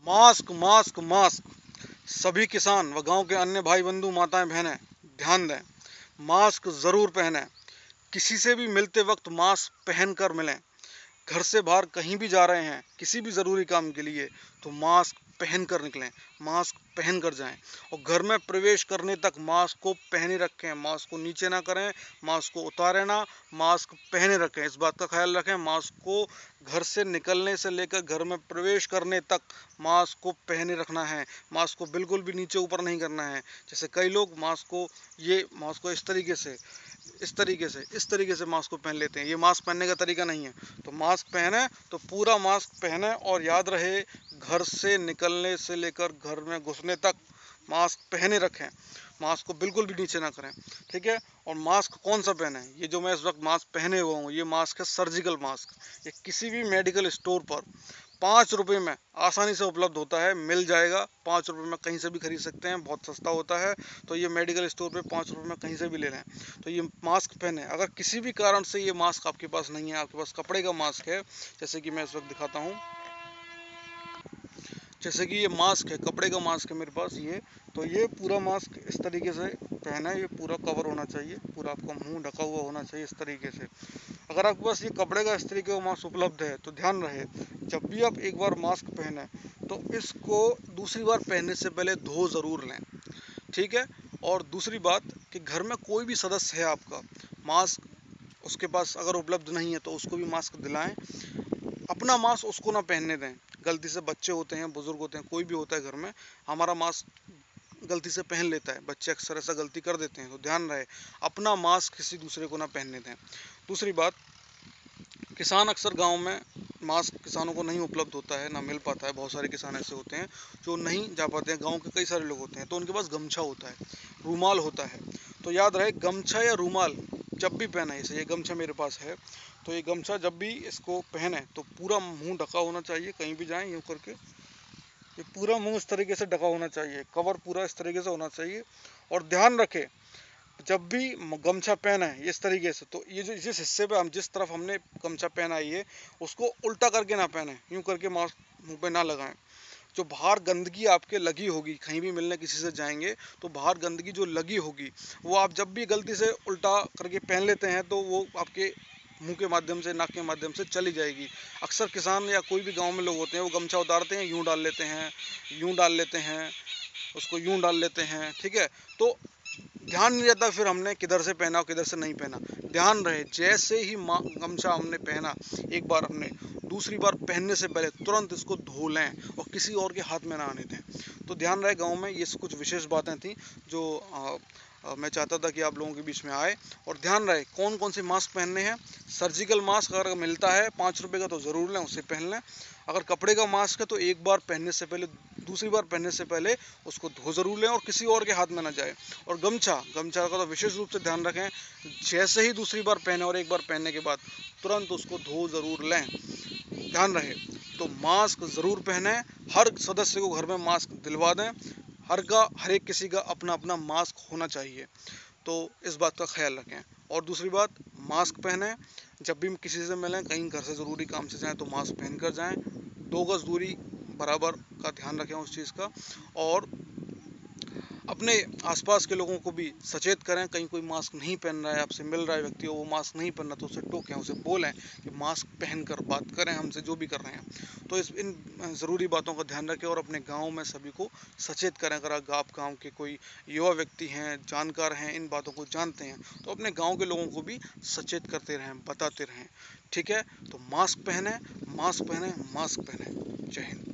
Mask mask mask. सभी किसान व गांव के अन्य भाई बंधु माताएं बहनें ध्यान दें, मास्क जरूर पहनें। किसी से भी मिलते वक्त मास्क पहन कर मिलें। घर से बाहर कहीं भी जा रहे हैं किसी भी ज़रूरी काम के लिए तो मास्क पहन कर निकलें, मास्क पहन कर जाएं। और घर में प्रवेश करने तक मास्क को पहने रखें, मास्क को नीचे ना करें, मास्क को उतारें ना, मास्क पहने रखें। इस बात का ख्याल रखें, मास्क को घर से निकलने से लेकर घर में प्रवेश करने तक मास्क को पहने रखना है। मास्क को बिल्कुल भी नीचे ऊपर नहीं करना है। जैसे कई लोग मास्क को इस तरीके से मास्क को पहन लेते हैं। ये मास्क पहनने का तरीका नहीं है। तो मास्क पहने तो पूरा मास्क पहने, और याद रहे घर से निकलने से लेकर घर में घुसने तक मास्क पहने रखें, मास्क को बिल्कुल भी नीचे ना करें, ठीक है। और मास्क कौन सा पहने, ये जो मैं इस वक्त मास्क पहने हुआ हूँ ये मास्क है सर्जिकल मास्क। ये किसी भी मेडिकल स्टोर पर 5 रुपये में आसानी से उपलब्ध होता है, मिल जाएगा। 5 रुपये में कहीं से भी खरीद सकते हैं, बहुत सस्ता होता है। तो ये मेडिकल स्टोर पे 5 रुपये में कहीं से भी ले लें। तो ये मास्क पहने। अगर किसी भी कारण से ये मास्क आपके पास नहीं है, आपके पास कपड़े का मास्क है, जैसे कि मैं इस वक्त दिखाता हूँ, जैसे कि ये मास्क है, कपड़े का मास्क है मेरे पास ये। तो ये पूरा मास्क इस तरीके से पहना है, ये पूरा कवर होना चाहिए, पूरा आपका मुंह ढका हुआ होना चाहिए इस तरीके से। अगर आपके पास ये कपड़े का इस तरीके का मास्क उपलब्ध है तो ध्यान रहे, जब भी आप एक बार मास्क पहने तो इसको दूसरी बार पहनने से पहले धो ज़रूर लें, ठीक है। और दूसरी बात कि घर में कोई भी सदस्य है आपका, मास्क उसके पास अगर उपलब्ध नहीं है तो उसको भी मास्क दिलाएं। अपना मास्क उसको ना पहनने दें। गलती से बच्चे होते हैं, बुजुर्ग होते हैं, कोई भी होता है घर में, हमारा मास्क गलती से पहन लेता है, बच्चे अक्सर ऐसा गलती कर देते हैं। तो ध्यान रहे अपना मास्क किसी दूसरे को ना पहनने दें। दूसरी बात, किसान अक्सर गांव में मास्क किसानों को नहीं उपलब्ध होता है, ना मिल पाता है। बहुत सारे किसान ऐसे होते हैं जो नहीं जा पाते हैं, गांव के कई सारे लोग होते हैं तो उनके पास गमछा होता है, रूमाल होता है। तो याद रहे गमछा या रूमाल जब भी पहना है, जैसे ये गमछा मेरे पास है, तो ये गमछा जब भी इसको पहने तो पूरा मुंह ढका होना चाहिए। कहीं भी जाएं यूँ करके ये पूरा मुंह इस तरीके से ढका होना चाहिए, कवर पूरा इस तरीके से होना चाहिए। और ध्यान रखें जब भी गमछा पहना है इस तरीके से, तो ये जो जिस हिस्से पे हम जिस तरफ हमने गमछा पहना है ये उसको उल्टा करके ना पहने, यूं करके मास्क मुंह पे ना लगाएं। जो बाहर गंदगी आपके लगी होगी, कहीं भी मिलने किसी से जाएंगे तो बाहर गंदगी जो लगी होगी वो आप जब भी गलती से उल्टा करके पहन लेते हैं तो वो आपके मुंह के माध्यम से, नाक के माध्यम से चली जाएगी। अक्सर किसान या कोई भी गांव में लोग होते हैं वो गमछा उतारते हैं, यूं डाल लेते हैं, यूं डाल लेते हैं, उसको यूं डाल लेते हैं, ठीक है। तो ध्यान नहीं रहता फिर हमने किधर से पहना और किधर से नहीं पहना। ध्यान रहे जैसे ही गमछा हमने पहना एक बार, हमने दूसरी बार पहनने से पहले तुरंत इसको धो लें और किसी और के हाथ में ना आने दें। तो ध्यान रहे गांव में ये कुछ विशेष बातें थी जो मैं चाहता था कि आप लोगों के बीच में आए। और ध्यान रहे कौन कौन से मास्क पहनने हैं। सर्जिकल मास्क अगर मिलता है 5 रुपये का तो ज़रूर लें, उसे पहन लें। अगर कपड़े का मास्क है तो एक बार पहनने से पहले, दूसरी बार पहनने से पहले उसको धो ज़रूर लें और किसी और के हाथ में ना जाए। और गमछा का तो विशेष रूप से ध्यान रखें, जैसे ही दूसरी बार पहने और एक बार पहनने के बाद तुरंत उसको धो ज़रूर लें। ध्यान रहे तो मास्क ज़रूर पहने। हर सदस्य को घर में मास्क दिलवा दें। हर एक किसी का अपना अपना मास्क होना चाहिए, तो इस बात का ख्याल रखें। और दूसरी बात, मास्क पहने, जब भी किसी से मिलें, कहीं घर से ज़रूरी काम से जाएं तो मास्क पहन कर जाएं। 2 गज दूरी बराबर का ध्यान रखें उस चीज़ का। और अपने आसपास के लोगों को भी सचेत करें, कहीं कोई मास्क नहीं पहन रहा है, आपसे मिल रहा है व्यक्ति, वो मास्क नहीं पहन रहा तो उसे टोकें, उसे बोलें कि मास्क पहनकर बात करें हमसे, जो भी कर रहे हैं। तो इन ज़रूरी बातों का ध्यान रखें और अपने गांव में सभी को सचेत करें। अगर आप गांव के कोई युवा व्यक्ति हैं, जानकार हैं, इन बातों को जानते हैं तो अपने गाँव के लोगों को भी सचेत करते रहें, बताते रहें, ठीक है। तो मास्क पहने, मास्क पहने, मास्क पहने। जय हिंद।